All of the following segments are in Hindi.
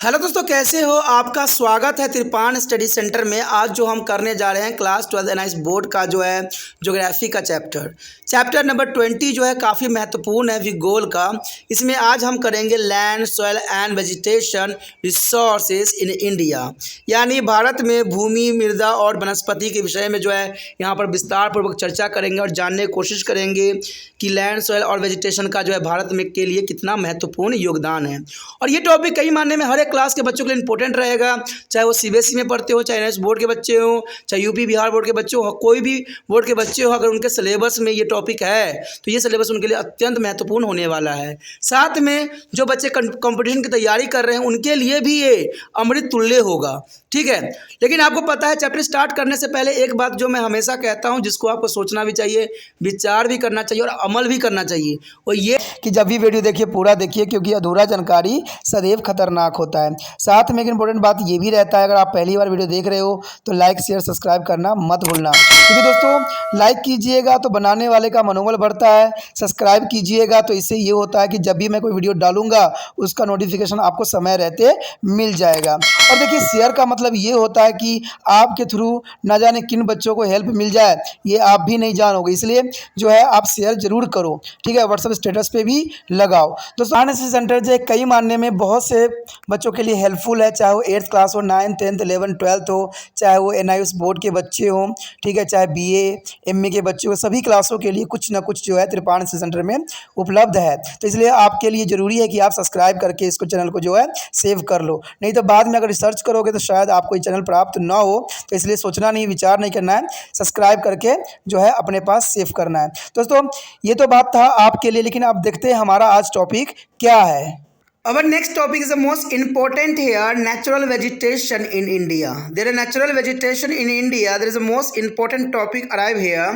हेलो दोस्तों, कैसे हो? आपका स्वागत है त्रिपाण स्टडी सेंटर में। आज जो हम करने जा रहे हैं क्लास 12 एनआईएस बोर्ड का जो है ज्योग्राफी का चैप्टर नंबर 20 जो है काफ़ी महत्वपूर्ण है भूगोल का। इसमें आज हम करेंगे land, soil and vegetation resources in India, यानी भारत में भूमि, मृदा और वनस्पति के विषय में जो है यहाँ पर विस्तार पूर्वक चर्चा करेंगे और जानने की कोशिश करेंगे कि लैंड, सॉइल और वेजिटेशन का जो है भारत में के लिए कितना महत्वपूर्ण योगदान है। और ये टॉपिक कई मायने में हर एक क्लास के बच्चों के लिए इंपॉर्टेंट रहेगा, चाहे वो सीबीएसई में पढ़ते हो, चाहे एनआईएस बोर्ड के बच्चे हो, चाहे यूपी बिहार बोर्ड के बच्चे हो, कोई भी बोर्ड के बच्चे हो, अगर उनके सिलेबस में ये टॉपिक है तो ये सिलेबस उनके लिए अत्यंत महत्वपूर्ण होने वाला है। साथ में जो बच्चे कंपटीशन की तैयारी कर रहे हैं उनके लिए भी ये अमृत तुल्य होगा, ठीक है। लेकिन आपको पता है, चैप्टर स्टार्ट करने से पहले एक बात जो मैं हमेशा कहता हूँ, जिसको आपको सोचना भी चाहिए, विचार भी करना चाहिए और अमल भी करना चाहिए, और ये कि जब भी वीडियो देखिए पूरा देखिए, क्योंकि अधूरा जानकारी सदैव खतरनाक होता है। साथ में एक इंपॉर्टेंट बात ये भी रहता है, अगर आप पहली बार वीडियो देख रहे हो तो लाइक, शेयर, सब्सक्राइब करना मत भूलना, क्योंकि दोस्तों लाइक कीजिएगा तो बनाने वाले का मनोबल बढ़ता है, सब्सक्राइब कीजिएगा तो इससे ये होता है कि जब भी मैं कोई वीडियो डालूंगा उसका नोटिफिकेशन आपको समय रहते मिल जाएगा। और देखिए, शेयर का मतलब ये होता है कि आपके थ्रू न जाने किन बच्चों को हेल्प मिल जाए, ये आप भी नहीं जानोगे, इसलिए जो है आप शेयर जरूर करो, ठीक है। व्हाट्सएप स्टेटस पे भी लगाओ। दोस्तों एनआईएस सेंटर जो है कई मानने में बहुत से बच्चों के लिए हेल्पफुल है, चाहे वो 8th क्लास हो, 9th, 10th, 11th, 12th हो, चाहे वो एनआईएस बोर्ड के बच्चे हों, ठीक है, चाहे बीए, एमए के बच्चे हो, सभी क्लासों के लिए कुछ ना कुछ जो है त्रिपाण सेंटर में उपलब्ध है। तो इसलिए आपके लिए ज़रूरी है कि आप सब्सक्राइब करके इसको चैनल को जो है सेव कर लो, नहीं तो बाद में अगर रिसर्च करोगे तो शायद आपको ये चैनल प्राप्त ना हो। तो इसलिए सोचना नहीं, विचार नहीं करना है, सब्सक्राइब करके जो है अपने पास सेव करना है। दोस्तों ये तो बात था आपके लिए, लेकिन आप देखते हैं हमारा आज टॉपिक क्या है। Our next topic is the most important here, natural vegetation in India. There is natural vegetation in India. There is a most important topic arrive here.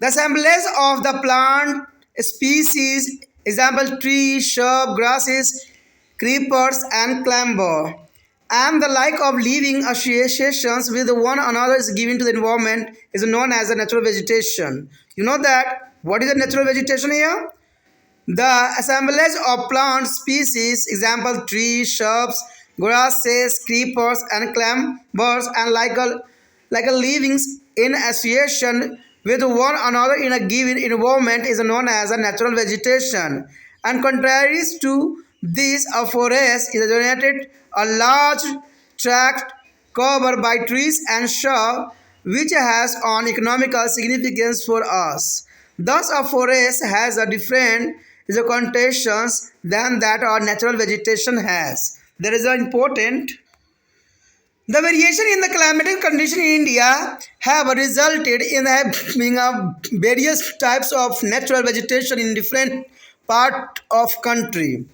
The assemblage of the plant species, example tree, shrub, grasses, creepers and climber, and the like of living associations with one another is given to the environment is known as a natural vegetation. You know that? What is the natural vegetation here? The assemblage of plant species, example trees, shrubs, grasses, creepers, and climbers, and like a living in association with one another in a given environment is known as a natural vegetation. And contrary to this, a forest is generated a large tract covered by trees and shrubs, which has an economical significance for us. Thus, a forest has a different connotations than that our natural vegetation has. There is an important. The variation in the climatic condition in India have resulted in having various types of natural vegetation in different part of country.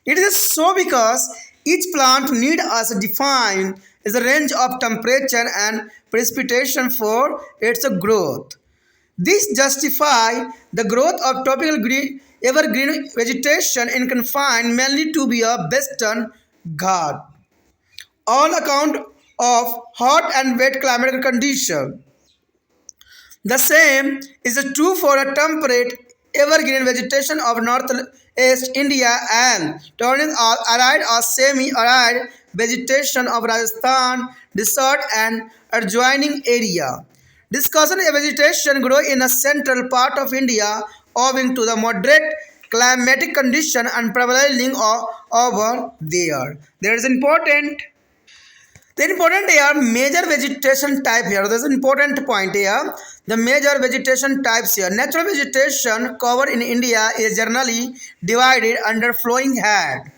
It is so because each plant need us define is a range of temperature and precipitation for its growth. This justify the growth of tropical evergreen vegetation in confined mainly to be a western Ghat on account of hot and wet climatic condition. The same is true for a temperate evergreen vegetation of northeast India and turning arid or semi-arid vegetation of Rajasthan, desert and adjoining area. Discussion of vegetation grow in a central part of India owing to the moderate climatic condition and prevailing over there. There is important. The important here major vegetation type here. There's an important point here. The major vegetation types here. Natural vegetation covered in India is generally divided under flowing head.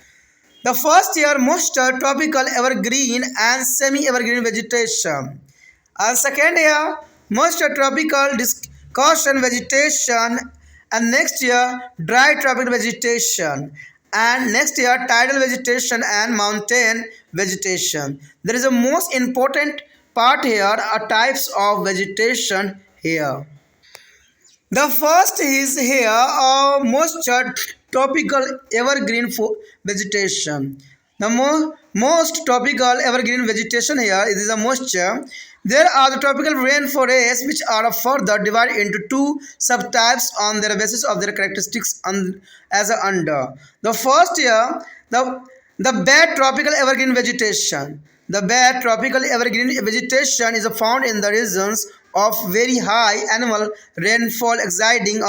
The first year moisture, tropical evergreen and semi-evergreen vegetation. And second year moisture, tropical discussion vegetation, and next year dry tropical vegetation, and next year tidal vegetation and mountain vegetation. There is a most important part here are types of vegetation here. The first is here moisture tropical evergreen vegetation. The most tropical evergreen vegetation here is the moisture. There are the tropical rainforests which are further divided into two subtypes on the basis of their characteristics as under. The first here, the The bad tropical evergreen vegetation. The bad tropical evergreen vegetation is found in the regions of very high annual rainfall exceeding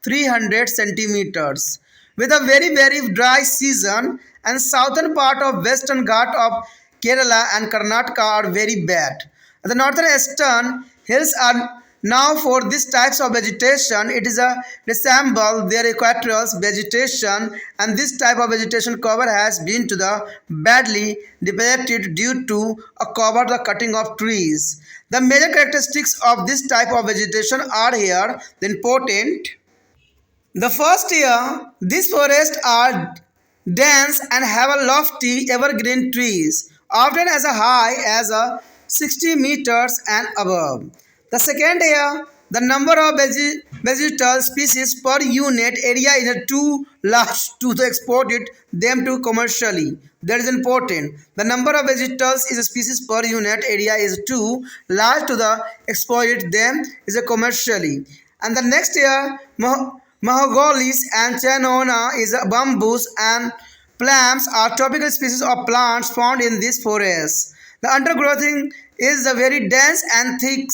300 centimeters, with a very dry season, and southern part of western Ghat of Kerala and Karnataka are very bad. The northern eastern hills are now for these types of vegetation. It is a resemble their equatorial vegetation, and this type of vegetation cover has been to the badly depleted due to a cover the cutting of trees. The major characteristics of this type of vegetation are here the important. The first year, these forests are dense and have a lofty evergreen trees, often as high as 60 meters and above. The second year, the number of vegetal species per unit area is too large to export it them to commercially. That is important. The number of vegetals is a species per unit area is too large to the export them is a commercially. And the next year, Mahogolys and Chenona is bamboos and plums are tropical species of plants found in these forests. The undergrowth is very dense and thick.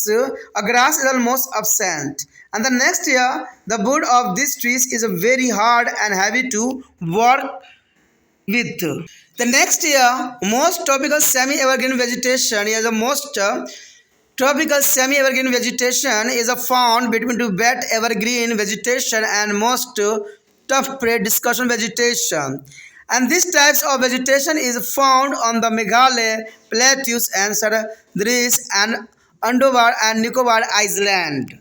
A grass is almost absent. And the next year, the wood of these trees is very hard and heavy to work with. The next year, most tropical semi-evergreen vegetation is the most tropical semi-evergreen vegetation is found between the wet evergreen vegetation and most tough prey discussion vegetation. And these types of vegetation is found on the Meghalaya plateaus and Saradris and Andaman and Nicobar Island.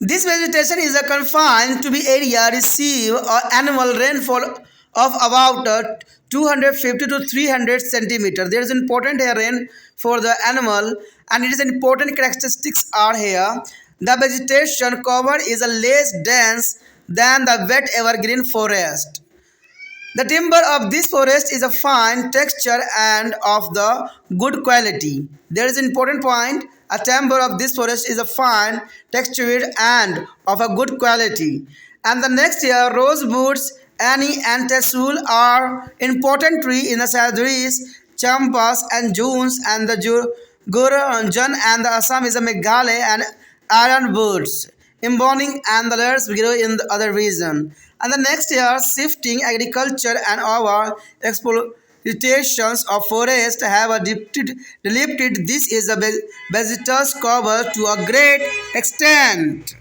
This vegetation is confined to the area receive annual rainfall of about 250 to 300 centimeter. There is important here rain for the animal, and it is important characteristics are here. The vegetation cover is less dense than the wet evergreen forest. The timber of this forest is a fine texture and of the good quality. There is an important point. A timber of this forest is a fine textured and of a good quality. And the next year, rosewoods, Annie and Tesul are important tree in the Saradris, Champas and Junes, and the Gurunjan and the Assam is a Meghalaya and ironwoods. Emboning and the layers grow in the other region. And the next year, shifting agriculture and our exploitations of forest have depleted. This is a visitors cover to a great extent.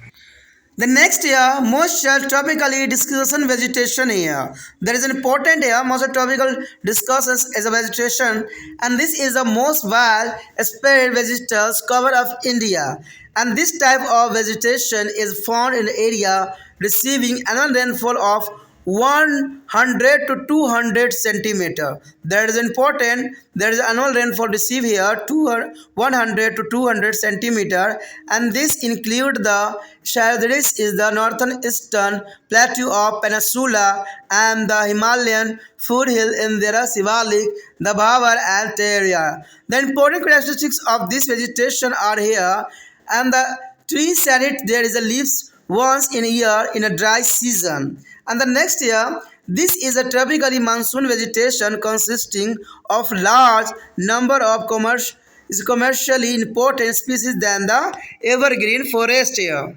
The next year, most tropically discussion vegetation here. There is an important here, most tropical discusses as a vegetation, and this is the most well spread vegetals cover of India. And this type of vegetation is found in the area receiving annual rainfall of 100 to 200 centimeter. That is important. There is annual rainfall received here 100 to 200 centimeter, and this include the Saradris is the northern eastern plateau of Peninsula and the Himalayan foothill in their Sivalik, the Bhavar and Teria. The important characteristics of this vegetation are here, and the tree said there is a leaves once in a year in a dry season. And the next year, this is a tropically monsoon vegetation consisting of large number of commercially important species than the evergreen forest here.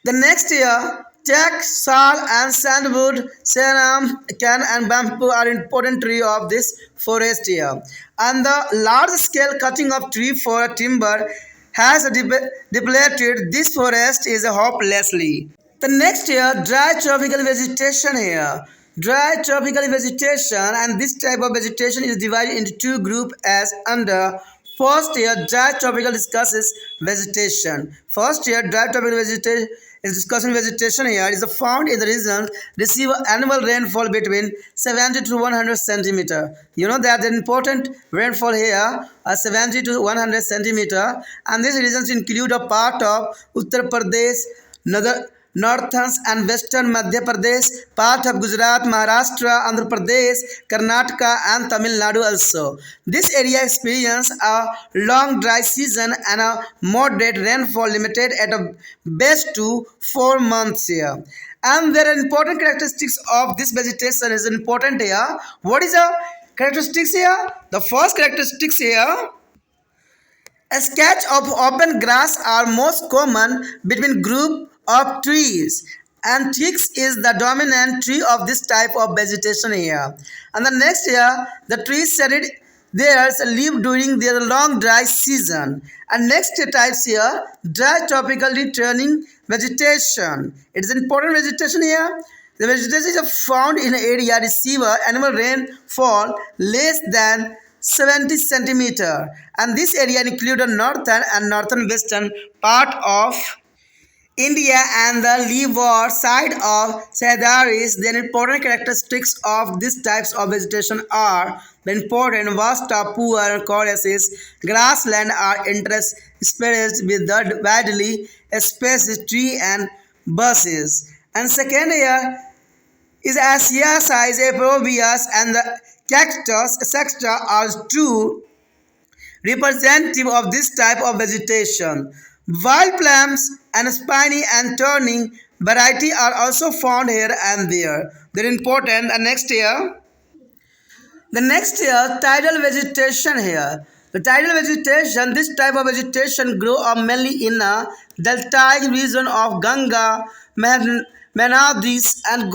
The next year, teak, sal and sandwood, senam, can and bamboo are important tree of this forest here. And the large scale cutting of tree for timber has depleted this forest is hopelessly. The next year, dry tropical vegetation here. Dry tropical vegetation, and this type of vegetation is divided into two groups as under. First year, dry tropical discusses vegetation. First year, dry tropical vegetation is discussing vegetation here is found in the regions receive annual rainfall between 70 to 100 centimeter. You know that the important rainfall here are 70 to 100 centimeter, and these regions include a part of Uttar Pradesh, northern and western Madhya Pradesh, part of Gujarat, Maharashtra, Andhra Pradesh, Karnataka and Tamil Nadu also. This area experiences a long dry season and a moderate rainfall limited at a best to 4 months here. And there are important characteristics of this vegetation is important here. What is the characteristics here? The first characteristics here, a sketch of open grass are most common between group of trees, and teaks is the dominant tree of this type of vegetation here. And the next year, the trees shedded their leaf during their long dry season. And next types here, dry tropically turning vegetation. It is important vegetation here. The vegetation is found in area receive annual rainfall less than 70 centimeter, and this area includes the northern and northern western part of India and the leeward side of Sahararis. The important characteristics of these types of vegetation are the important vast poor choruses, grassland are interspersed with the widely spaced tree and bushes. And second here is Asia size Aprobius and the cactus, etc. are two representative of this type of vegetation. Wild plums and spiny and turning variety are also found here and there. They're important. And next year, tidal vegetation here. The tidal vegetation, this type of vegetation grow up mainly in a deltaic region of Ganga, Manadis and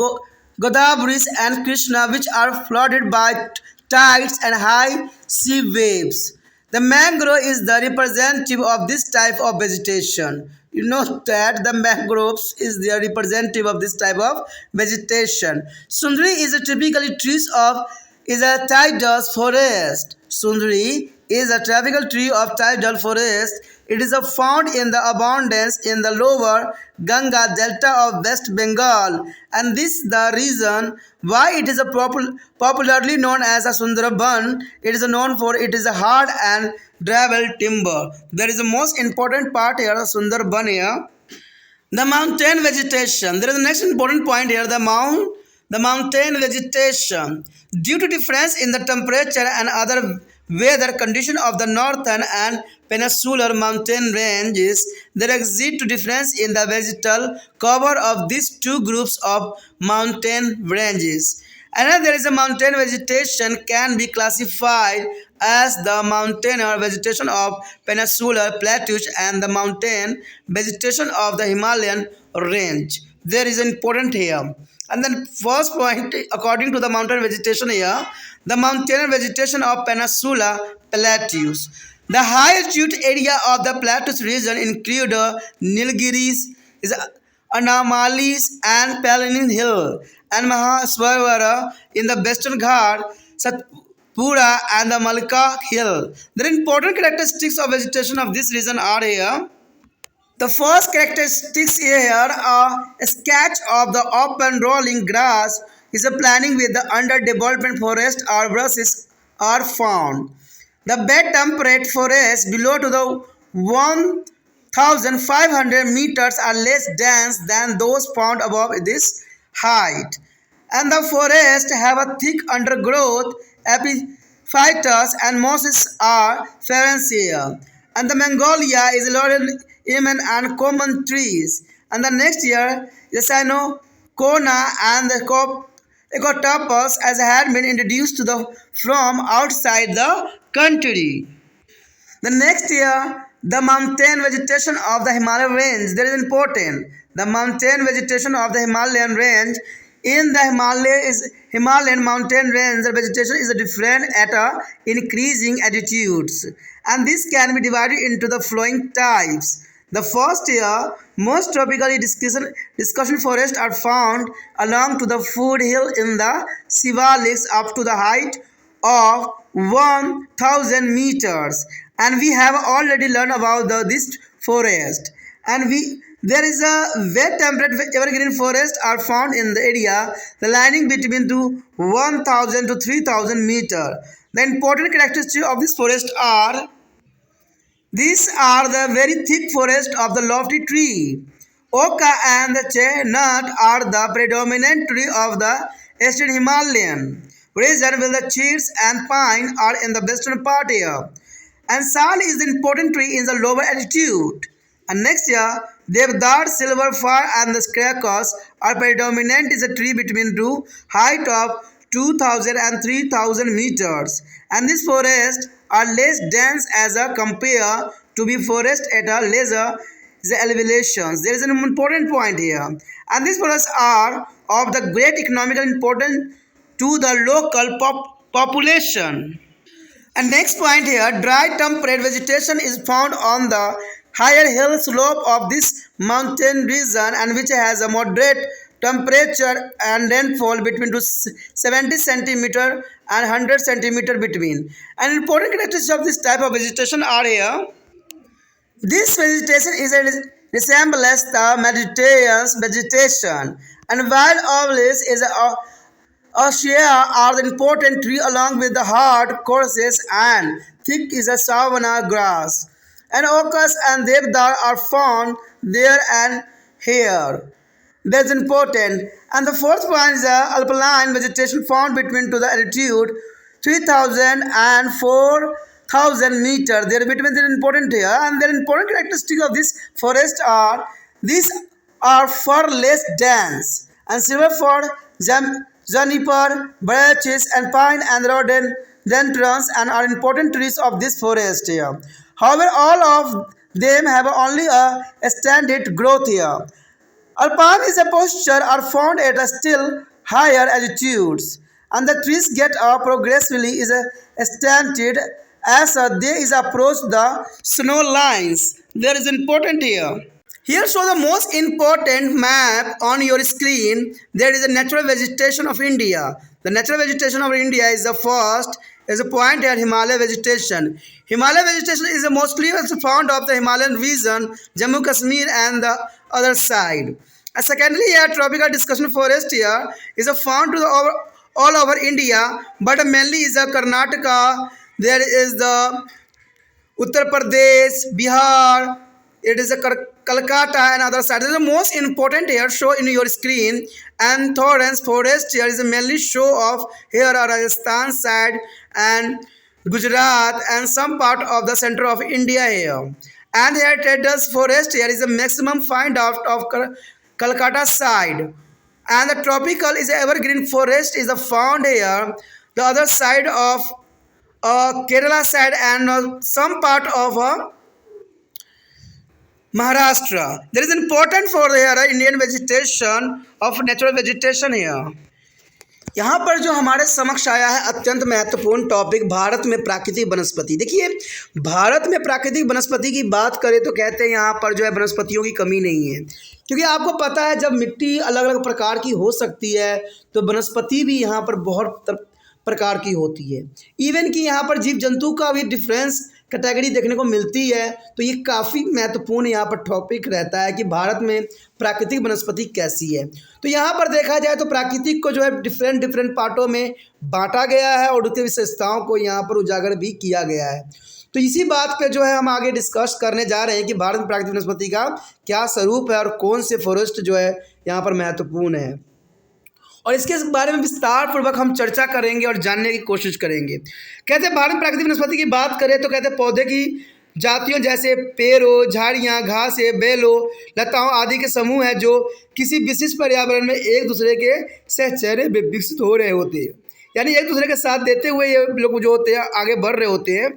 Godavari and Krishna, which are flooded by tides and high sea waves. The mangrove is the representative of this type of vegetation. You know that the mangroves is the representative of this type of vegetation. Sundari is a typically trees of is a tidal forest. Sundari is a tropical tree of tidal forest. It is found in the abundance in the lower Ganga delta of West Bengal, and this is the reason why it is a popularly known as a Sundarban. It is known for it is a hard and durable timber. There is the most important part here, Sundarban here. The mountain vegetation. There is the next important point here, the mountain vegetation. Due to difference in the temperature and other weather condition of the northern and peninsular mountain ranges, there exists difference in the vegetal cover of these two groups of mountain ranges. Another there is a mountain vegetation can be classified as the mountain or vegetation of peninsular plateaus and the mountain vegetation of the Himalayan range. There is important here. And then first point, according to the mountain vegetation here, the mountain vegetation of peninsula plateaus. The high altitude area of the plateaus region include Nilgiris, Anamalis and Palani Hill and Mahaswara in the Western Ghat, Satpura and the Malka Hill. The important characteristics of vegetation of this region are here. The first characteristics here are a sketch of the open rolling grass is a planning with the underdevelopment forest or brushes are found. The bed temperate forests below to the 1,500 meters are less dense than those found above this height. And the forests have a thick undergrowth, epiphytus and mosses are here. And the Mongolia is laurel, Yemen and common trees. And the next year, the Sinocona and the Ecotopus as had been introduced to the from outside the country. The next year, the mountain vegetation of the Himalayan range. That is important. The mountain vegetation of the Himalayan range in the Himalayan mountain range, the vegetation is different at increasing altitudes, and this can be divided into the following types. The first year, most tropically discussion forests are found along to the foothill in the Shivaliks up to the height of 1,000 meters, and we have already learned about this forest. And there is a wet temperate evergreen forest are found in the area the lining between 1,000 to 3,000 meter. The important characteristics of this forest are these are the very thick forest of the lofty tree, Oka and the chestnut are the predominant tree of the eastern Himalayan region, while the cheers and pine are in the western part here. And sal is the important tree in the lower altitude. And next year, Devdar, silver fir and the crocus are predominant is a tree between two height of 2000 and 3000 meters. And these forests are less dense as a compare to be forest at a lesser the elevations. There is an important point here. And these forests are of the great economical importance to the local population. And next point here, dry temperate vegetation is found on the higher hill slope of this mountain region and which has a moderate temperature and rainfall between 70 centimeter and 100 centimeter between. And important characteristics of this type of vegetation are here. This vegetation is a resembles the Mediterranean vegetation, and while olives is a Acacia are the important tree along with the hard courses and thick is a savanna grass. And oaks and devdar are found there and here. That's important. And the fourth one is the alpine vegetation found between to the altitude 3000 and 4000 meters. Their vitamins are important here, and the important characteristic of this forest are these are far less dense and silver for juniper, birches, and pine and rhododendrons and are important trees of this forest here. However, all of them have only a standard growth here. Alpine is a posture are found at a still higher altitudes, and the trees get up progressively is a stunted as they is approach the snow lines. There is important here. Here show the most important map on your screen. There is a natural vegetation of India. The natural vegetation of India is the first is a point here Himalaya vegetation. Himalaya vegetation is mostly found of the Himalayan region, Jammu Kashmir and the other side. And secondly, here tropical discussion forest here is found to the all over India, but mainly is the Karnataka. There is the Uttar Pradesh, Bihar, it is a Calcutta and other side. This is the most important here show in your screen. And Thorns forest here is mainly show of here are Rajasthan side and Gujarat and some part of the center of India here. And here Tedus forest here is a maximum find out of Calcutta side. And the tropical is evergreen forest is found here. The other side of Kerala side and some part of Maharashtra. There is important for here Indian vegetation of natural vegetation here. यहाँ पर जो हमारे समक्ष आया है अत्यंत महत्वपूर्ण टॉपिक भारत में प्राकृतिक वनस्पति। देखिए भारत में प्राकृतिक वनस्पति की बात करें तो कहते हैं यहाँ पर जो है वनस्पतियों की कमी नहीं है, क्योंकि आपको पता है जब मिट्टी अलग अलग प्रकार की हो सकती है तो वनस्पति भी यहाँ पर बहुत प्रकार की होती है। इवन कि यहाँ पर जीव जंतु का भी डिफरेंस कैटेगरी देखने को मिलती है। तो ये काफ़ी महत्वपूर्ण यहाँ पर टॉपिक रहता है कि भारत में प्राकृतिक वनस्पति कैसी है। तो यहाँ पर देखा जाए तो प्राकृतिक को जो है डिफरेंट पार्टों में बांटा गया है और उसकी विशेषताओं को यहाँ पर उजागर भी किया गया है। तो इसी बात पे जो है हम आगे डिस्कस करने जा रहे हैं कि भारत में प्राकृतिक वनस्पति का क्या स्वरूप है और कौन से फॉरेस्ट जो है यहाँ पर महत्वपूर्ण है, और इसके बारे में विस्तार पूर्वक हम चर्चा करेंगे और जानने की कोशिश करेंगे। कहते हैं भारत में प्राकृतिक वनस्पति की बात करें तो कहते हैं पौधे की जातियों जैसे पेड़ों, झाड़ियाँ, घासें, बेलों, लताओं आदि के समूह हैं जो किसी विशिष्ट पर्यावरण में एक दूसरे के सहचर्य विकसित हो रहे होते हैं, यानी एक दूसरे के साथ देते हुए ये लोग जो होते हैं आगे बढ़ रहे होते हैं,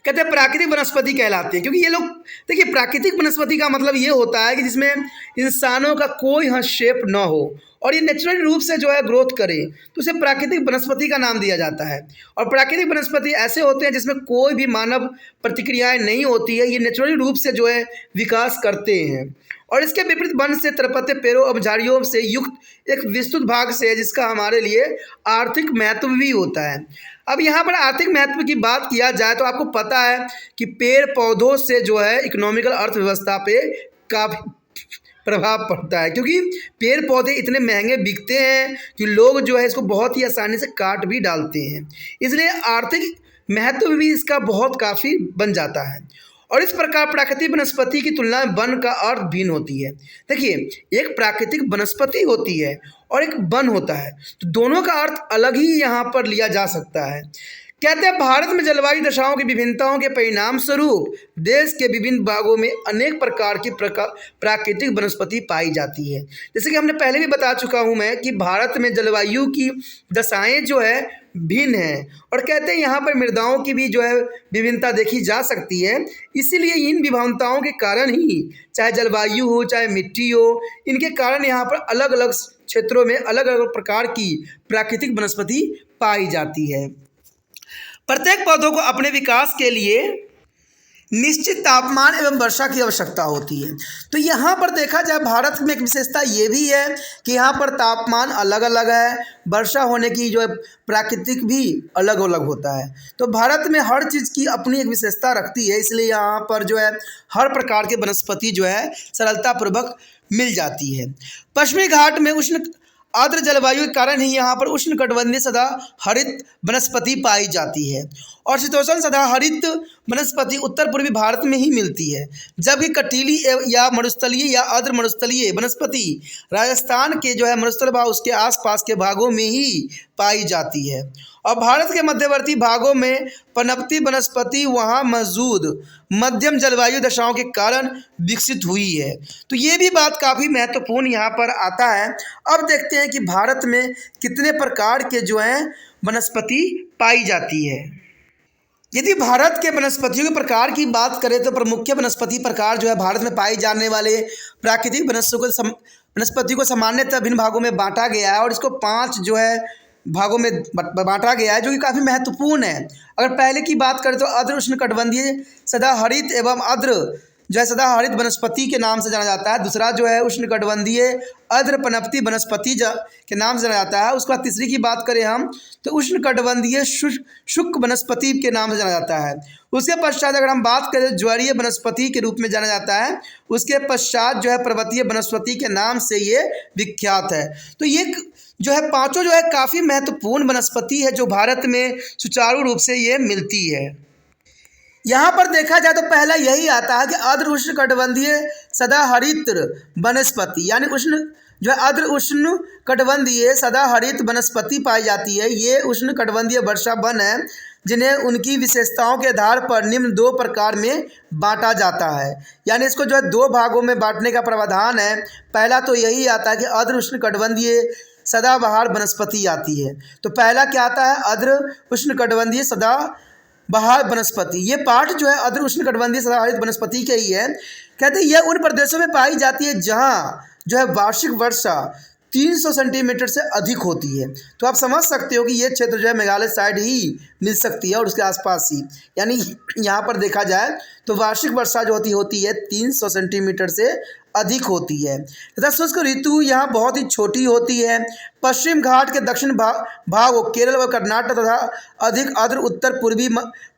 कहते हैं प्राकृतिक वनस्पति कहलाते हैं। क्योंकि ये लोग देखिए प्राकृतिक वनस्पति का मतलब ये होता है कि जिसमें इंसानों का कोई हस्तक्षेप न हो और ये नेचुरल रूप से जो है ग्रोथ करे, तो उसे प्राकृतिक वनस्पति का नाम दिया जाता है। और प्राकृतिक वनस्पति ऐसे होते हैं जिसमें कोई भी मानव प्रतिक्रियाएं नहीं होती है, ये नेचुरली रूप से जो है विकास करते हैं। और इसके विपरीत वन से तरपते पेड़ों और झाड़ियों से युक्त एक विस्तृत भाग से है जिसका हमारे लिए आर्थिक महत्व भी होता है। अब यहाँ पर आर्थिक महत्व की बात किया जाए तो आपको पता है कि पेड़ पौधों से जो है इकोनॉमिकल अर्थव्यवस्था पे काफ़ी प्रभाव पड़ता है, क्योंकि पेड़ पौधे इतने महंगे बिकते हैं कि लोग जो है इसको बहुत ही आसानी से काट भी डालते हैं, इसलिए आर्थिक महत्व भी इसका बहुत काफ़ी बन जाता है। और इस प्रकार प्राकृतिक वनस्पति की तुलना में वन का अर्थ भिन्न होती है। देखिए, एक प्राकृतिक वनस्पति होती है और एक वन होता है, तो दोनों का अर्थ अलग ही यहाँ पर लिया जा सकता है। कहते हैं भारत में जलवायु दशाओं की विभिन्नताओं के परिणाम स्वरूप देश के विभिन्न भागों में अनेक प्रकार की प्राकृतिक वनस्पति पाई जाती है। जैसे कि हमने पहले भी बता चुका हूँ मैं कि भारत में जलवायु की दशाएं जो है भिन्न है, और कहते हैं यहाँ पर मृदाओं की भी जो है विभिन्नता देखी जा सकती है। इसीलिए इन विभिन्नताओं के कारण ही, चाहे जलवायु हो चाहे मिट्टी हो, इनके कारण यहाँ पर अलग अलग क्षेत्रों में अलग अलग प्रकार की प्राकृतिक वनस्पति पाई जाती है। प्रत्येक पौधों को अपने विकास के लिए निश्चित तापमान एवं वर्षा की आवश्यकता होती है। तो यहाँ पर देखा जाए भारत में एक विशेषता ये भी है कि यहाँ पर तापमान अलग अलग है, वर्षा होने की जो है प्राकृतिक भी अलग अलग होता है। तो भारत में हर चीज़ की अपनी एक विशेषता रखती है, इसलिए यहाँ पर जो है हर प्रकार की वनस्पति जो है सरलतापूर्वक मिल जाती है। पश्चिमी घाट में उष्ण आर्द्र जलवायु के कारण ही यहाँ पर उष्णकटिबंधीय सदाहरित वनस्पति पाई जाती है, और शीतोष्ण सदाहरित वनस्पति उत्तर पूर्वी भारत में ही मिलती है, जबकि कटीली या मरुस्थलीय या अर्ध मरुस्थलीय वनस्पति राजस्थान के जो है मरुस्थल भाग उसके आसपास के भागों में ही पाई जाती है, और भारत के मध्यवर्ती भागों में पनपती वनस्पति वहाँ मौजूद मध्यम जलवायु दशाओं के कारण विकसित हुई है। तो ये भी बात काफ़ी महत्वपूर्ण यहाँ पर आता है। अब देखते हैं कि भारत में कितने प्रकार के जो हैं वनस्पति पाई जाती है। यदि भारत के वनस्पतियों के प्रकार की बात करें तो प्रमुख वनस्पति प्रकार जो है भारत में पाए जाने वाले प्राकृतिक वनस्पति को सामान्यतः भिन्न भागों में बांटा गया है, और इसको 5 जो है भागों में बांटा गया है, जो कि काफ़ी महत्वपूर्ण है। अगर पहले की बात करें तो अर्ध उष्णकटिबंधीय सदाहरित एवं अर्ध जो है सदाहरित वनस्पति के नाम से जाना जाता है। दूसरा जो है उष्णकटिबंधीय अर्ध पनपती वनस्पति के नाम से जाना जाता है। उसके बाद तीसरी की बात करें हम तो उष्णकटिबंधीय शुष्क वनस्पति के नाम से जाना जाता है। उसके पश्चात अगर हम बात करें ज्वारीय वनस्पति के रूप में जाना जाता है। उसके पश्चात जो है पर्वतीय वनस्पति के नाम से ये विख्यात है। तो ये जो है पांचों जो है काफ़ी महत्वपूर्ण वनस्पति है जो भारत में सुचारू रूप से ये मिलती है। यहाँ पर देखा जाए तो पहला यही आता है कि अर्ध उष्णकटिबंधीय सदाहरित वनस्पति, यानी जो है अर्ध उष्णकटिबंधीय सदाहरित वनस्पति पाई जाती है। ये उष्णकटिबंधीय वर्षा वन है, जिन्हें उनकी विशेषताओं के आधार पर निम्न 2 प्रकार में बांटा जाता है। यानी इसको जो है 2 भागों में बांटने का प्रावधान है। पहला तो यही आता है कि अर्ध उष्णकटिबंधीय सदाबहार वनस्पति आती है। तो पहला क्या आता है, अर्ध उष्णकटिबंधीय सदाबहार वनस्पति। ये पार्ट जो है अर्ध उष्णकटिबंधीय सदाहरित वनस्पति के ही है। कहते हैं यह उन प्रदेशों में पाई जाती है जहाँ जो है वार्षिक वर्षा 300 सेंटीमीटर से अधिक होती है। तो आप समझ सकते हो कि ये क्षेत्र जो है मेघालय साइड ही मिल सकती है और उसके आसपास ही, यानी यहाँ पर देखा जाए तो वार्षिक वर्षा जो होती है 300 सेंटीमीटर से अधिक होती है तथा शुष्क ऋतु यहाँ बहुत ही छोटी होती है। पश्चिम घाट के दक्षिण भाग केरल व कर्नाटक तथा अधिक आर्द्र उत्तर पूर्वी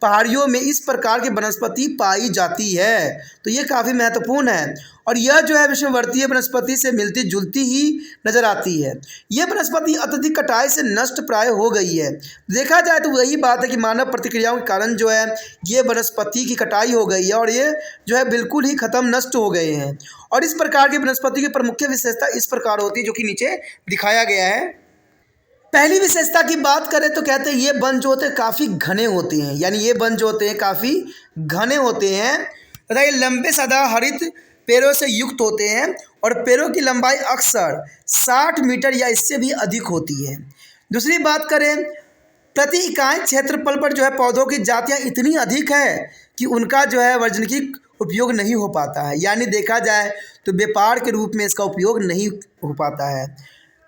पहाड़ियों में इस प्रकार की वनस्पति पाई जाती है। तो ये काफ़ी महत्वपूर्ण है, और यह जो है विषमवर्तीय वनस्पति से मिलती जुलती ही नजर आती है। यह वनस्पति अत्यधिक कटाई से नष्ट प्राय हो गई है। देखा जाए तो वही बात है कि मानव प्रतिक्रियाओं के कारण जो है ये वनस्पति की कटाई हो गई है और ये जो है बिल्कुल ही खत्म नष्ट हो गए हैं। और इस प्रकार की वनस्पति की प्रमुख विशेषता इस प्रकार होती है जो कि नीचे दिखाया गया है। पहली विशेषता की बात करें तो कहते हैं ये वन जो होते हैं काफ़ी घने होते हैं, यानी ये वन जो होते हैं काफ़ी घने होते हैं तथा ये लंबे सदाहरित पेड़ों से युक्त होते हैं, और पेड़ों की लंबाई अक्सर 60 मीटर या इससे भी अधिक होती है। दूसरी बात करें, प्रति इकाई क्षेत्रफल पर जो है पौधों की जातियाँ इतनी अधिक है कि उनका जो है वाणिज्यिक उपयोग नहीं हो पाता है, यानी देखा जाए तो व्यापार के रूप में इसका उपयोग नहीं हो पाता है।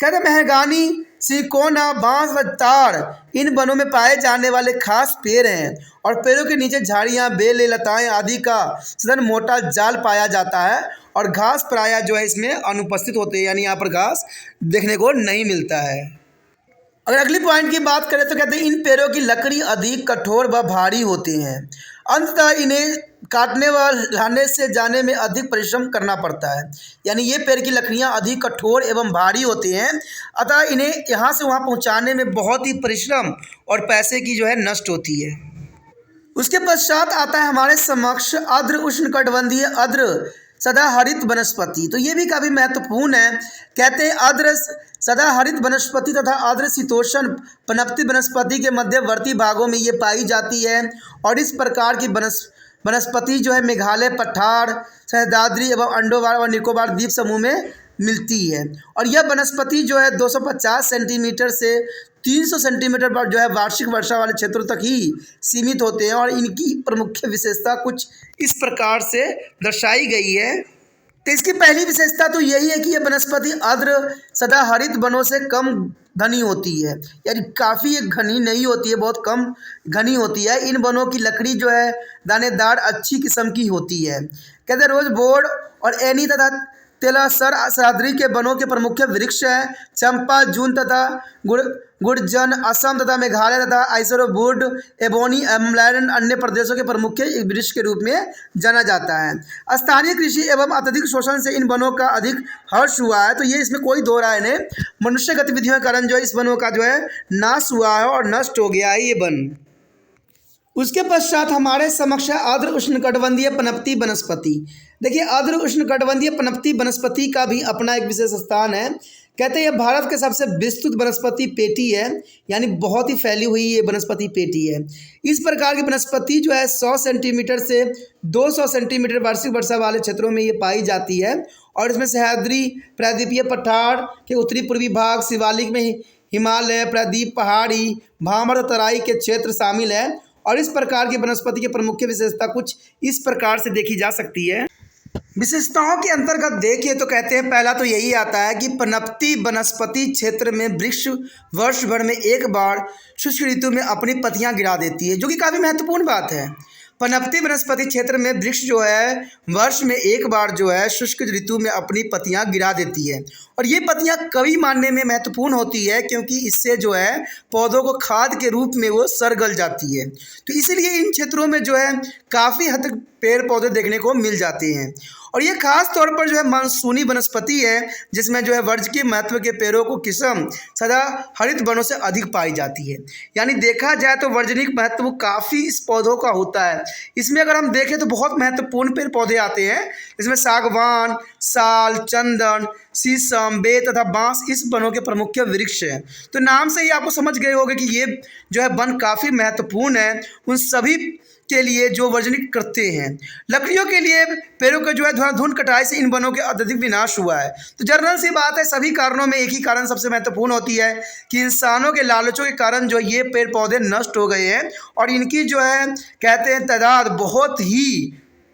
कहते मेहगानी, सिकोना, बांस व ताड़ इन वनों में पाए जाने वाले खास पेड़ हैं, और पेड़ों के नीचे झाड़ियाँ, बेलें, लताएँ आदि का सघन मोटा जाल पाया जाता है, और घास प्रायः जो है इसमें अनुपस्थित होते हैं, यानी यहाँ पर घास देखने को नहीं मिलता है। अगर अगली पॉइंट की बात करें तो कहते हैं इन पेड़ों की लकड़ी अधिक कठोर व भारी होती हैं, अंततः इन्हें काटने व लाने से जाने में अधिक परिश्रम करना पड़ता है। यानी ये पेड़ की लकड़ियाँ अधिक कठोर एवं भारी होती हैं, अतः इन्हें यहाँ से वहाँ पहुँचाने में बहुत ही परिश्रम और पैसे की जो है नष्ट होती है। उसके पश्चात आता है हमारे समक्ष आर्द्र उष्णकटिबंधीय आर्द्र सदाहरित वनस्पति। तो ये भी काफ़ी महत्वपूर्ण है। कहते हैं आर्द्र सदाहरित वनस्पति तथा आर्द्र शीतोष्ण पनपती वनस्पति के मध्यवर्ती भागों में ये पाई जाती है और इस प्रकार की वनस्पति जो है मेघालय, पठार, सह्याद्री एवं अंडमान और निकोबार द्वीप समूह में मिलती है। और यह वनस्पति जो है 250 सेंटीमीटर से 300 सेंटीमीटर पर जो है वार्षिक वर्षा वाले क्षेत्रों तक ही सीमित होते हैं और इनकी प्रमुख विशेषता कुछ इस प्रकार से दर्शाई गई है। तो इसकी पहली विशेषता तो यही है कि यह वनस्पति आर्द्र सदाहरित वनों से कम घनी होती है, यानी काफ़ी एक घनी नहीं होती है, बहुत कम घनी होती है। इन वनों की लकड़ी जो है दानेदार अच्छी किस्म की होती है। कहते हैं रोज बोर्ड और एनी तथा तेलासर सह्याद्री के वनों के प्रमुख वृक्ष हैं। चंपा, जून तथा गुड़जन असम तथा मेघालय तथा आइसरवुड, एबोनी, एमलैंड अन्य प्रदेशों के प्रमुख वृक्ष के रूप में जाना जाता है। स्थानीय कृषि एवं अत्यधिक शोषण से इन वनों का अधिक हर्ष हुआ है। तो ये इसमें कोई दो राय नहीं, मनुष्य गतिविधियों के कारण जो है इस वनों का जो है नाश हुआ है और नष्ट हो गया है ये वन। उसके पश्चात हमारे समक्ष है आर्द्र उष्णकटिबंधीय पनपती वनस्पति। देखिए आर्द्र उष्णकटिबंधीय पनपती वनस्पति का भी अपना एक विशेष स्थान है। कहते हैं यह भारत के सबसे विस्तृत वनस्पति पेटी है, यानी बहुत ही फैली हुई ये वनस्पति पेटी है। इस प्रकार की वनस्पति जो है 100 सेंटीमीटर से 200 सेंटीमीटर वार्षिक वर्षा वाले क्षेत्रों में ये पाई जाती है और इसमें सह्याद्री, प्रायद्वीपीय पठार के उत्तरी पूर्वी भाग, शिवालिक में हिमालय, प्रायद्वीप पहाड़ी, भामर तराई के क्षेत्र शामिल है। और इस प्रकार की वनस्पति की प्रमुख विशेषता कुछ इस प्रकार से देखी जा सकती है। विशेषताओं के अंतर्गत देखिए तो कहते हैं पहला तो यही आता है कि पनपती वनस्पति क्षेत्र में वृक्ष वर्ष भर में एक बार शुष्क ऋतु में अपनी पत्तियां गिरा देती है, जो कि काफ़ी महत्वपूर्ण बात है। पनपती वनस्पति क्षेत्र में वृक्ष जो है वर्ष में एक बार जो है शुष्क ऋतु में अपनी पत्तियां गिरा देती है और ये पत्तियां कवि मानने में महत्वपूर्ण होती है क्योंकि इससे जो है पौधों को खाद के रूप में वो सरगल जाती है। तो इसीलिए इन क्षेत्रों में जो है काफ़ी हद तक पेड़ पौधे देखने को मिल जाते हैं और ये खास तौर पर जो है मानसूनी वनस्पति है जिसमें जो है वर्षकीय महत्व के पेड़ों को किस्म सदा हरित वनों से अधिक पाई जाती है। यानी देखा जाए तो वर्जनिक महत्व काफ़ी इस पौधों का होता है। इसमें अगर हम देखें तो बहुत महत्वपूर्ण पेड़ पौधे आते हैं। इसमें सागवान, साल, चंदन, शीशम, बेत तथा बांस इस वनों के प्रमुख वृक्ष हैं। तो नाम से ही आपको समझ गए होंगे कि ये जो है वन काफ़ी महत्वपूर्ण है उन सभी के लिए जो वर्जनिक करते हैं। लकड़ियों के लिए पेड़ों के जो है धुआंधार कटाई से इन वनों के अत्यधिक विनाश हुआ है। तो जनरल सी बात है, सभी कारणों में एक ही कारण सबसे महत्वपूर्ण होती है कि इंसानों के लालचों के कारण जो ये पेड़ पौधे नष्ट हो गए हैं और इनकी जो है कहते हैं तादाद बहुत ही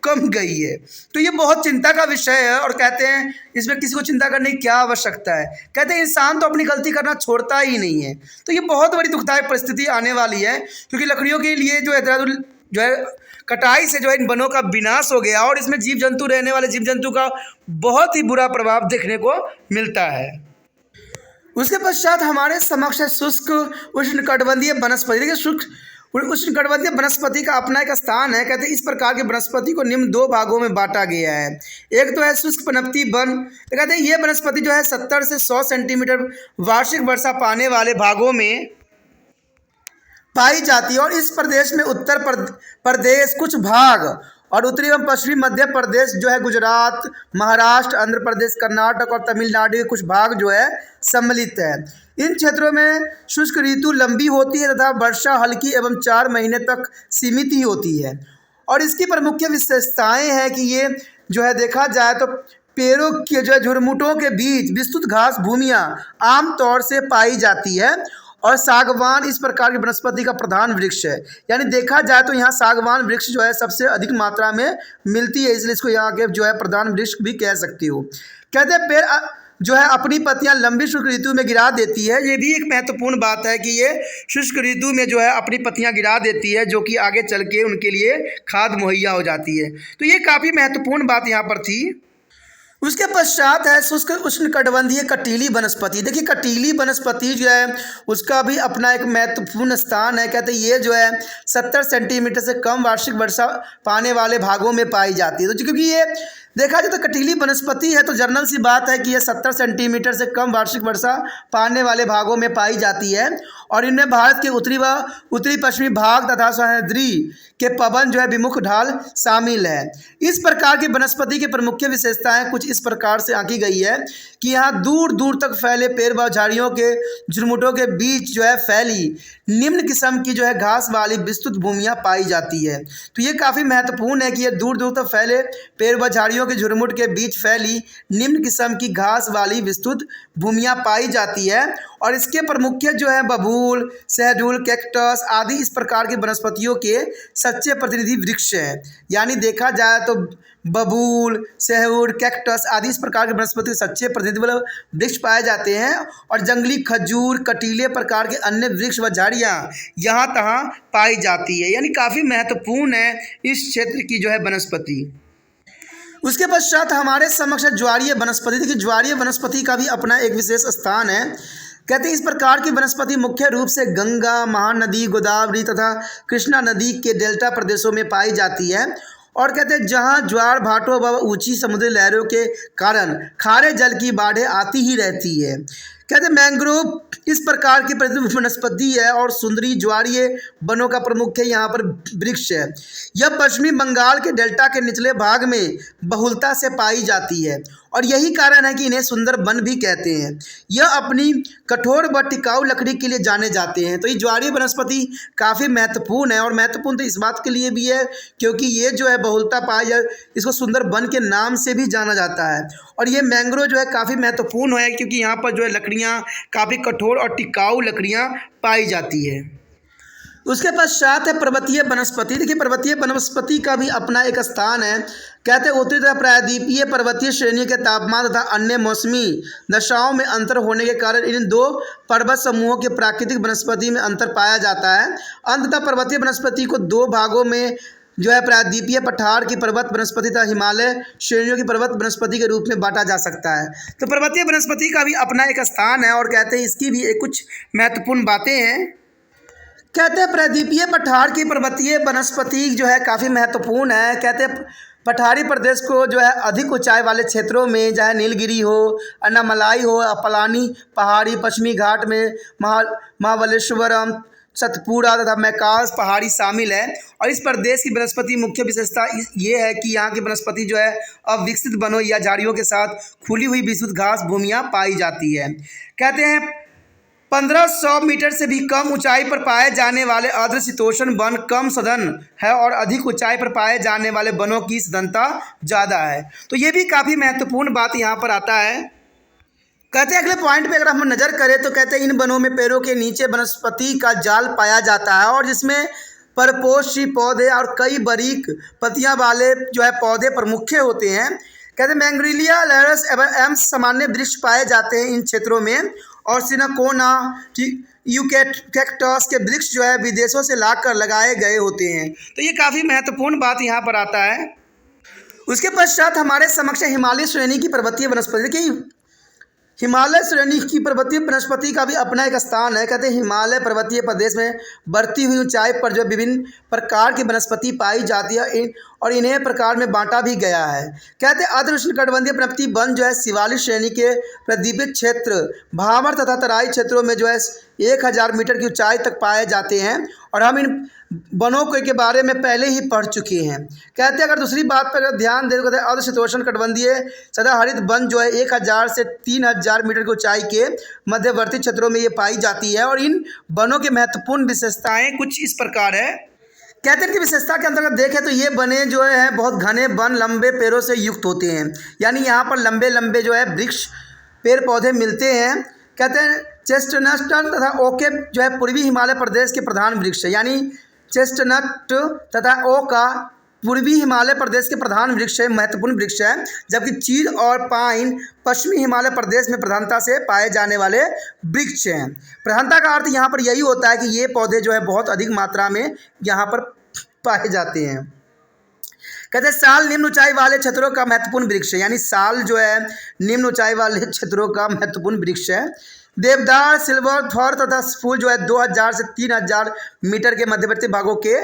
कम गई है। तो ये बहुत चिंता का विषय है और कहते हैं इसमें किसी को चिंता करने की क्या आवश्यकता है। कहते हैं इंसान तो अपनी गलती करना छोड़ता ही नहीं है। तो ये बहुत बड़ी दुखदायक परिस्थिति आने वाली है क्योंकि लकड़ियों के लिए जो है कटाई से जो है इन वनों का विनाश हो गया और इसमें जीव जंतु रहने वाले जीव जंतु का बहुत ही बुरा प्रभाव देखने को मिलता है। उसके पश्चात हमारे समक्ष है शुष्क उष्णकटिबंधीय वनस्पति। देखिए शुष्क उष्णकटिबंधीय वनस्पति का अपना एक स्थान है। कहते हैं इस प्रकार की वनस्पति को निम्न दो भागों में बांटा गया है। एक तो है शुष्क पनपती वन। तो कहते हैं ये वनस्पति जो है 70 से 100 सेंटीमीटर वार्षिक वर्षा पाने वाले भागों में पाई जाती है और इस प्रदेश में उत्तर प्रदेश कुछ भाग और उत्तरी एवं पश्चिमी मध्य प्रदेश जो है गुजरात, महाराष्ट्र, आंध्र प्रदेश, कर्नाटक और तमिलनाडु के कुछ भाग जो है सम्मिलित है। इन क्षेत्रों में शुष्क ऋतु लंबी होती है तथा वर्षा हल्की एवं 4 महीने तक सीमित ही होती है और इसकी प्रमुख विशेषताएं हैं कि ये जो है देखा जाए तो पेड़ों के जो है झुरमुटों के बीच विस्तृत घास भूमियाँ आमतौर से पाई जाती है और सागवान इस प्रकार की वनस्पति का प्रधान वृक्ष है। यानी देखा जाए तो यहाँ सागवान वृक्ष जो है सबसे अधिक मात्रा में मिलती है, इसलिए इसको यहाँ के जो है प्रधान वृक्ष भी कह सकती हो। कहते हैं पेड़ जो है अपनी पत्तियाँ लंबी शुष्क ऋतु में गिरा देती है। ये भी एक महत्वपूर्ण बात है कि ये शुष्क ऋतु में जो है अपनी पत्तियाँ गिरा देती है जो कि आगे चल के उनके लिए खाद मुहैया हो जाती है। तो ये काफ़ी महत्वपूर्ण बात यहाँ पर थी। उसके पश्चात है शुष्क उष्णकटिबंधीय कटीली वनस्पति। देखिए कटीली वनस्पति जो है उसका भी अपना एक महत्वपूर्ण स्थान है। कहते हैं ये जो है 70 सेंटीमीटर से कम वार्षिक वर्षा पाने वाले भागों में पाई जाती है। तो क्योंकि ये देखा जाए तो कटीली वनस्पति है, तो जनरल सी बात है कि यह 70 सेंटीमीटर से कम वार्षिक वर्षा पाने वाले भागों में पाई जाती है और इनमें भारत के उत्तरी व उत्तरी पश्चिमी भाग तथा सह्याद्री के पवन जो है विमुख ढाल शामिल है। इस प्रकार की वनस्पति की प्रमुख विशेषताएं कुछ इस प्रकार से आंकी गई है कि यहाँ दूर दूर तक फैले पेड़ व झाड़ियों के झुरमुटों के बीच जो है फैली निम्न किस्म की जो है घास वाली विस्तृत भूमियाँ पाई जाती है। तो ये काफ़ी महत्वपूर्ण है कि ये दूर दूर तक फैले पेड़ व झाड़ियों के झुरमुट के बीच फैली निम्न किस्म की घास वाली विस्तृत भूमियाँ पाई जाती है और इसके प्रमुख जो है बबूल, शहडूल, कैक्टस आदि इस प्रकार की वनस्पतियों के सच्चे प्रतिनिधि वृक्ष हैं। यानी देखा जाए तो बबूल, सहूर, कैक्टस आदि इस प्रकार के वनस्पति के सच्चे प्रतिनिधि वृक्ष पाए जाते हैं और जंगली खजूर, कटीले प्रकार के अन्य वृक्ष व झाड़ियाँ यहाँ तहाँ पाई जाती है। यानी काफ़ी महत्वपूर्ण है इस क्षेत्र की जो है वनस्पति। उसके पश्चात हमारे समक्ष ज्वारीय वनस्पति। देखिए ज्वारीय वनस्पति का भी अपना एक विशेष स्थान है। कहते हैं इस प्रकार की वनस्पति मुख्य रूप से गंगा, महानदी, गोदावरी तथा कृष्णा नदी के डेल्टा प्रदेशों में पाई जाती है और कहते हैं जहाँ ज्वार भाटों व ऊंची समुद्री लहरों के कारण खारे जल की बाढ़ें आती ही रहती है। कहते हैं मैंग्रोव इस प्रकार की वनस्पति है और सुंदरी ज्वारीय वनों का प्रमुख यहाँ पर वृक्ष है। यह पश्चिमी बंगाल के डेल्टा के निचले भाग में बहुलता से पाई जाती है और यही कारण है कि इन्हें सुंदर वन भी कहते हैं। यह अपनी कठोर व टिकाऊ लकड़ी के लिए जाने जाते हैं। तो ये ज्वारीय वनस्पति काफ़ी महत्वपूर्ण है और महत्वपूर्ण तो इस बात के लिए भी है क्योंकि ये जो है बहुलता पाई है, इसको सुंदर वन के नाम से भी जाना जाता है। और ये मैंग्रोव जो है काफ़ी महत्वपूर्ण है क्योंकि यहाँ पर जो है लकड़ियाँ काफ़ी कठोर और टिकाऊ लकड़ियाँ पाई जाती है। उसके पश्चात है पर्वतीय वनस्पति। देखिए पर्वतीय वनस्पति का भी अपना एक स्थान है। कहते हैं उत्तरी तथा प्रायद्वीपीय पर्वतीय श्रेणी के तापमान तथा अन्य मौसमी दशाओं में अंतर होने के कारण इन दो पर्वत समूहों के प्राकृतिक वनस्पति में अंतर पाया जाता है। अंततः पर्वतीय वनस्पति को दो भागों में जो है प्रायद्वीपीय पठार की पर्वत वनस्पति तथा हिमालय श्रेणियों की पर्वत वनस्पति के रूप में बांटा जा सकता है। तो पर्वतीय वनस्पति का भी अपना एक स्थान है और कहते हैं इसकी भी एक कुछ महत्वपूर्ण बातें हैं। कहते हैं प्रायद्वीपीय पठार की पर्वतीय वनस्पति जो है काफ़ी महत्वपूर्ण है। कहते हैं पठारी प्रदेश को जो है अधिक ऊंचाई वाले क्षेत्रों में चाहे नीलगिरी हो, अन्नामलाई हो, पलानी पहाड़ी, पश्चिमी घाट में महाबलेश्वरम, सतपुड़ा तथा मैकास पहाड़ी शामिल है। और इस प्रदेश की वनस्पति मुख्य विशेषता ये है कि यहाँ की वनस्पति जो है अविकसित वनों या झाड़ियों के साथ खुली हुई विस्तृत घास भूमियाँ पाई जाती है। कहते हैं 1500 मीटर से भी कम ऊंचाई पर पाए जाने वाले अर्धशीतोष्ण वन कम सघन है और अधिक ऊंचाई पर पाए जाने वाले वनों की सघनता ज़्यादा है। तो ये भी काफ़ी महत्वपूर्ण बात यहाँ पर आता है। कहते हैं अगले पॉइंट पे अगर हम नज़र करें तो कहते हैं इन वनों में पेड़ों के नीचे वनस्पति का जाल पाया जाता है और जिसमें परपोषी पौधे और कई बारीक पत्तियां वाले जो है पौधे प्रमुख होते हैं। कहते हैं मैंग्रीलिया लैरस एवं सामान्य वृक्ष पाए जाते हैं इन क्षेत्रों में और सिनाकोना यूकैक्टस के वृक्ष जो है विदेशों से लाकर लगाए गए होते हैं। तो ये काफ़ी महत्वपूर्ण बात यहाँ पर आता है। उसके पश्चात हमारे समक्ष हिमालय श्रेणी की पर्वतीय वनस्पति की हिमालय श्रेणी की पर्वतीय वनस्पति का भी अपना एक स्थान है। कहते हैं हिमालय पर्वतीय प्रदेश में बढ़ती हुई ऊंचाई पर जो विभिन्न प्रकार की वनस्पति पाई जाती है और इन्हें प्रकार में बांटा भी गया है। कहते हैं अर्ध उष्णकटिबंधीय पर्वतीय वन जो है शिवालिक श्रेणी के प्रायद्वीपीय क्षेत्र भावर तथा तराई क्षेत्रों में जो है 1000 मीटर की ऊंचाई तक पाए जाते हैं और हम इन वनों के बारे में पहले ही पढ़ चुके हैं। कहते हैं अगर दूसरी बात पर अगर ध्यान दें तो कहते हैं अर्धशीतोष्ण कटिबंधीय सदाहरित वन जो है 1000 से 3000 मीटर की ऊंचाई के मध्यवर्ती क्षेत्रों में ये पाई जाती है और इन वनों की महत्वपूर्ण विशेषताएं कुछ इस प्रकार है। कहते हैं कि विशेषता के अंतर्गत देखें तो ये वने जो है बहुत घने वन लंबे पेड़ों से युक्त होते हैं। यानी यहाँ पर लंबे लंबे जो है वृक्ष पेड़ पौधे मिलते हैं। कहते हैं चेस्टनट तथा ओके जो है पूर्वी हिमालय प्रदेश के प्रधान वृक्ष है। यानी चेस्टनट तथा ओका पूर्वी हिमालय प्रदेश के प्रधान वृक्ष है, महत्वपूर्ण वृक्ष है। जबकि चीड़ और पाइन पश्चिमी हिमालय प्रदेश में प्रधानता से पाए जाने वाले वृक्ष हैं। प्रधानता का अर्थ यहाँ पर यही होता है कि ये पौधे जो है बहुत अधिक मात्रा में यहाँ पर पाए जाते हैं। कहते हैं साल निम्न ऊंचाई वाले क्षेत्रों का महत्वपूर्ण वृक्ष है। यानी साल जो है निम्न ऊंचाई वाले क्षेत्रों का महत्वपूर्ण वृक्ष है। देवदार, सिल्वर फर तथा फूल जो है 2000 से 3000 मीटर के मध्यवर्ती भागों के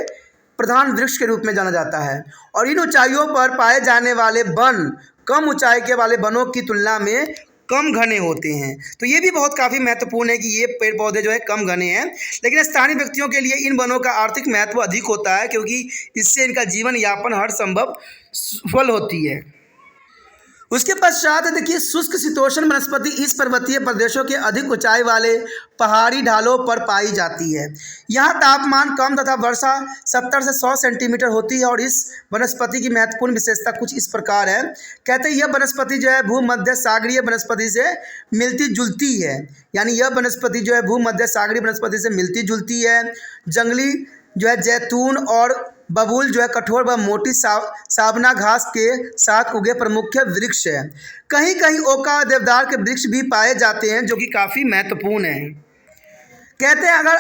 प्रधान वृक्ष के रूप में जाना जाता है। और इन ऊंचाइयों पर पाए जाने वाले वन कम ऊंचाई के वाले वनों की तुलना में कम घने होते हैं। तो ये भी बहुत काफ़ी महत्वपूर्ण है कि ये पेड़ पौधे जो है कम घने हैं, लेकिन स्थानीय व्यक्तियों के लिए इन वनों का आर्थिक महत्व अधिक होता है, क्योंकि इससे इनका जीवन यापन हर संभव सफल होती है। उसके पश्चात देखिए, शुष्क शीतोष्ण वनस्पति इस पर्वतीय प्रदेशों के अधिक ऊंचाई वाले पहाड़ी ढालों पर पाई जाती है। यहाँ तापमान कम तथा वर्षा 70 से 100 सेंटीमीटर होती है। और इस वनस्पति की महत्वपूर्ण विशेषता कुछ इस प्रकार है। कहते हैं यह वनस्पति जो है भूमध्य सागरीय वनस्पति से मिलती जुलती है, यानी यह वनस्पति जो है भूमध्य सागरीय वनस्पति से मिलती जुलती है। जंगली जो है जैतून और बबूल जो है कठोर व मोटी साबना घास के साथ उगे प्रमुख वृक्ष है। कहीं कहीं ओका देवदार के वृक्ष भी पाए जाते हैं, जो कि काफ़ी महत्वपूर्ण है। कहते हैं अगर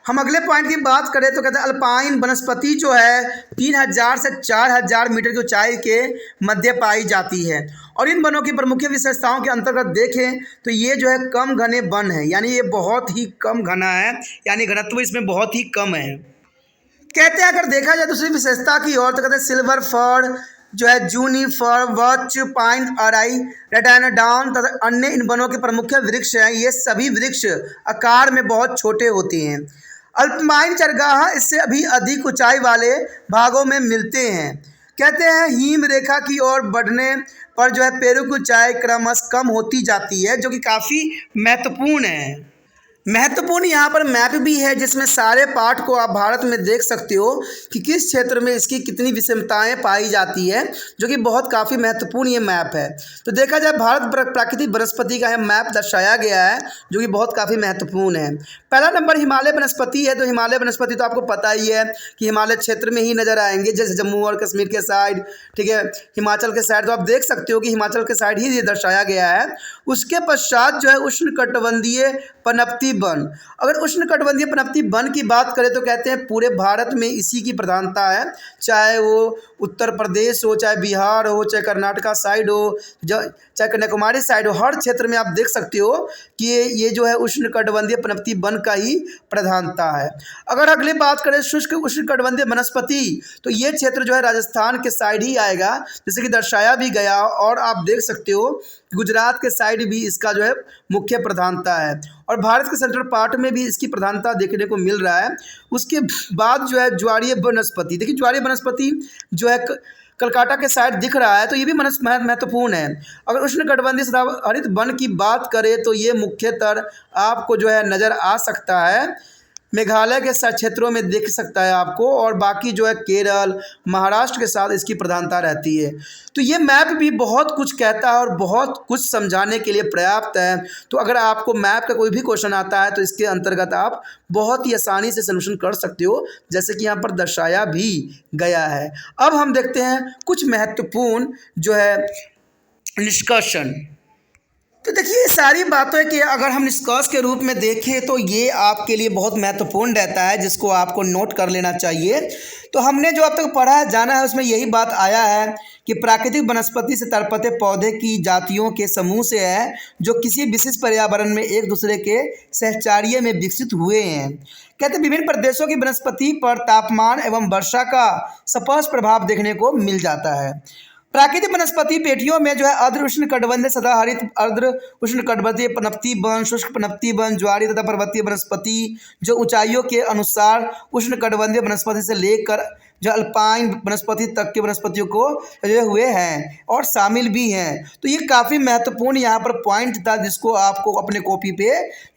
हम अगले पॉइंट की बात करें तो कहते हैं अल्पाइन वनस्पति जो है 3000 से 4000 मीटर की ऊंचाई के मध्य पाई जाती है। और इन वनों की प्रमुख विशेषताओं के अंतर्गत देखें तो ये जो है कम घने वन है, यानी ये बहुत ही कम घना है, यानी घनत्व इसमें बहुत ही कम है। कहते हैं अगर देखा जाए दूसरी विशेषता की ओर तो कहते हैं सिल्वर फर जो है, जूनिफर, बर्च, पाइन, अराई, रेडानाडाउन तथा अन्य इन वनों के प्रमुख वृक्ष हैं। ये सभी वृक्ष आकार में बहुत छोटे होते हैं। अल्पाइन चरगाह इससे अभी अधिक ऊंचाई वाले भागों में मिलते हैं। कहते हैं हिम रेखा की ओर बढ़ने पर जो है पेड़ों की ऊंचाई क्रमशः कम होती जाती है, जो कि काफ़ी महत्वपूर्ण है। महत्वपूर्ण यहाँ पर मैप भी है, जिसमें सारे पार्ट को आप भारत में देख सकते हो कि किस क्षेत्र में इसकी कितनी विषमताएं पाई जाती है, जो कि बहुत काफ़ी महत्वपूर्ण ये मैप है। तो देखा जाए भारत प्राकृतिक वनस्पति का यह मैप दर्शाया गया है, जो कि बहुत काफ़ी महत्वपूर्ण है। पहला नंबर हिमालय वनस्पति है। तो हिमालय वनस्पति तो आपको पता ही है कि हिमालय क्षेत्र में ही नज़र आएंगे, जैसे जम्मू और कश्मीर के साइड, ठीक है, हिमाचल के साइड। तो आप देख सकते हो कि हिमाचल के साइड ही ये दर्शाया गया है। उसके पश्चात जो है उष्णकटिबंधीय पनपती वन। अगर उष्णकटिबंधीय पनपती वन की बात करें तो कहते हैं पूरे भारत में इसी की प्रधानता है, चाहे वो उत्तर प्रदेश हो, चाहे बिहार हो, चाहे कर्नाटका साइड हो, चाहे कन्याकुमारी साइड हो, हर क्षेत्र में आप देख सकते हो कि ये जो है उष्णकटिबंधीय पनपती वन का ही प्रधानता है। अगर अगली बात करें शुष्क उष्णकटिबंधीय वनस्पति, तो ये क्षेत्र जो है राजस्थान के साइड ही आएगा, जैसे कि दर्शाया भी गया। और आप देख सकते हो गुजरात के साइड भी इसका जो है मुख्य प्रधानता है, और भारत के सेंट्रल पार्ट में भी इसकी प्रधानता देखने को मिल रहा है। उसके बाद जो है ज्वारीय वनस्पति, देखिए ज्वारीय वनस्पति जो है कलकत्ता के साइड दिख रहा है, तो ये भी महत्वपूर्ण है। अगर उष्णकटिबंधीय सदाहरित वन की बात करें तो ये मुख्यतः आपको जो है नज़र आ सकता है, मेघालय के साथ क्षेत्रों में दिख सकता है आपको, और बाकी जो है केरल, महाराष्ट्र के साथ इसकी प्रधानता रहती है। तो ये मैप भी बहुत कुछ कहता है और बहुत कुछ समझाने के लिए पर्याप्त है। तो अगर आपको मैप का कोई भी क्वेश्चन आता है तो इसके अंतर्गत आप बहुत ही आसानी से सलूशन कर सकते हो, जैसे कि यहाँ पर दर्शाया भी गया है। अब हम देखते हैं कुछ महत्वपूर्ण जो है निष्कर्षण। तो देखिए सारी बातों कि अगर हम निष्कर्ष के रूप में देखें तो ये आपके लिए बहुत महत्वपूर्ण रहता है, जिसको आपको नोट कर लेना चाहिए। तो हमने जो अब तक पढ़ा है जाना है उसमें यही बात आया है कि प्राकृतिक वनस्पति से तात्पर्य पौधे की जातियों के समूह से है, जो किसी विशेष पर्यावरण में एक दूसरे के सहचार्य में विकसित हुए हैं। कहते हैं विभिन्न प्रदेशों की वनस्पति पर तापमान एवं वर्षा का स्पष्ट प्रभाव देखने को मिल जाता है। प्राकृतिक वनस्पति पेटियों में जो है अर्ध उष्णकटिबंधीय सदाहरित, अर्ध उष्णकटिबंधीय पनपती वन, शुष्क पनपती वन, ज्वारीय तथा पर्वतीय वनस्पति, जो ऊंचाइयों के अनुसार उष्णकटिबंधीय वनस्पति से लेकर जो अल्पाइन वनस्पति तक के वनस्पतियों को सजे हुए हैं और शामिल भी हैं। तो ये काफ़ी महत्वपूर्ण यहाँ पर पॉइंट था, जिसको आपको अपने कॉपी पे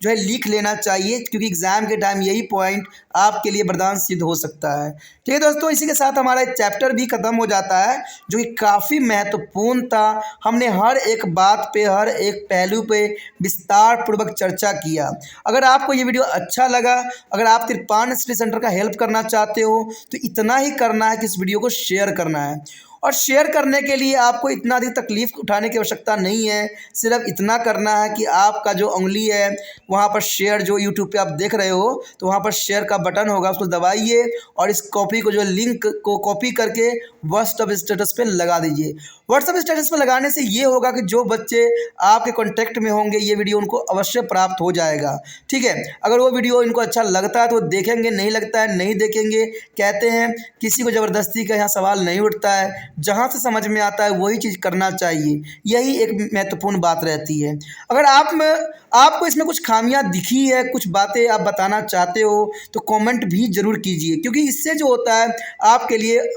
जो है लिख लेना चाहिए, क्योंकि एग्जाम के टाइम यही पॉइंट आपके लिए वरदान सिद्ध हो सकता है। ठीक है दोस्तों, इसी के साथ हमारा चैप्टर भी खत्म हो जाता है, जो कि काफ़ी महत्वपूर्ण था। हमने हर एक बात पे, हर एक पहलू पे विस्तार पूर्वक चर्चा किया। अगर आपको ये वीडियो अच्छा लगा, अगर आप तिरपान स्टडी सेंटर का हेल्प करना चाहते हो तो इतना ही करना है कि इस वीडियो को शेयर करना है। और शेयर करने के लिए आपको इतना अधिक तकलीफ उठाने की आवश्यकता नहीं है, सिर्फ इतना करना है कि आपका जो उंगली है वहाँ पर शेयर, जो यूट्यूब पे आप देख रहे हो तो वहाँ पर शेयर का बटन होगा, उसको दबाइए और इस कॉपी को, जो लिंक को कॉपी करके व्हाट्सएप स्टेटस पे लगा दीजिए। व्हाट्सएप स्टेटस पर लगाने से ये होगा कि जो बच्चे आपके कॉन्टैक्ट में होंगे ये वीडियो उनको अवश्य प्राप्त हो जाएगा। ठीक है, अगर वो वीडियो इनको अच्छा लगता है तो देखेंगे, नहीं लगता है नहीं देखेंगे। कहते हैं किसी को ज़बरदस्ती का यहाँ सवाल नहीं उठता है, जहाँ से समझ में आता है वही चीज़ करना चाहिए, यही एक महत्वपूर्ण बात रहती है। अगर आपको इसमें कुछ खामियां दिखी है, कुछ बातें आप बताना चाहते हो तो कमेंट भी ज़रूर कीजिए, क्योंकि इससे जो होता है आपके लिए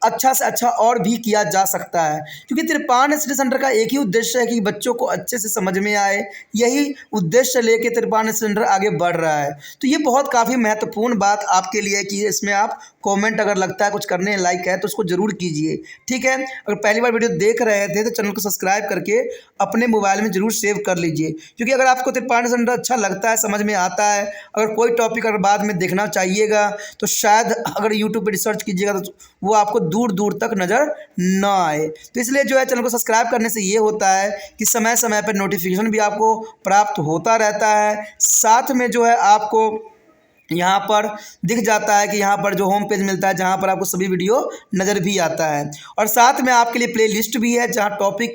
अच्छा से अच्छा और भी किया जा सकता है। क्योंकि त्रिपान स्टडी सेंटर का एक ही उद्देश्य है कि बच्चों को अच्छे से समझ में आए, यही उद्देश्य लेके त्रिपान स्टडी सेंटर आगे बढ़ रहा है। तो ये बहुत काफ़ी महत्वपूर्ण बात आपके लिए है कि इसमें आप कमेंट अगर लगता है कुछ करने लायक है तो उसको ज़रूर कीजिए। ठीक है, अगर पहली बार वीडियो देख रहे थे तो चैनल को सब्सक्राइब करके अपने मोबाइल में ज़रूर सेव कर लीजिए, क्योंकि अगर आपको त्रिपान सेंटर अच्छा लगता है, समझ में आता है, अगर कोई टॉपिक अगर बाद में देखना चाहिएगा तो शायद अगर यूट्यूब पर रिसर्च कीजिएगा तो वो आपको दूर दूर तक नज़र ना आए। तो इसलिए जो है चैनल को सब्सक्राइब करने से ये होता है कि समय समय पर नोटिफिकेशन भी आपको प्राप्त होता रहता है। साथ में जो है आपको यहाँ पर दिख जाता है कि यहाँ पर जो होम पेज मिलता है जहाँ पर आपको सभी वीडियो नज़र भी आता है, और साथ में आपके लिए प्ले लिस्ट भी है जहाँ टॉपिक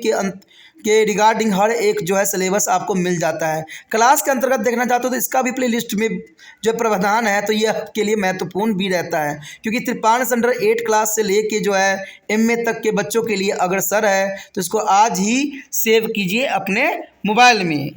के रिगार्डिंग हर एक जो है सिलेबस आपको मिल जाता है। क्लास के अंतर्गत देखना चाहते हो तो इसका भी प्ले लिस्ट में जो प्रावधान है तो ये आपके लिए महत्वपूर्ण भी रहता है, क्योंकि त्रिपान सेंटर 8 क्लास से लेके जो है MA तक के बच्चों के लिए अग्रसर है। तो इसको आज ही सेव कीजिए अपने मोबाइल में।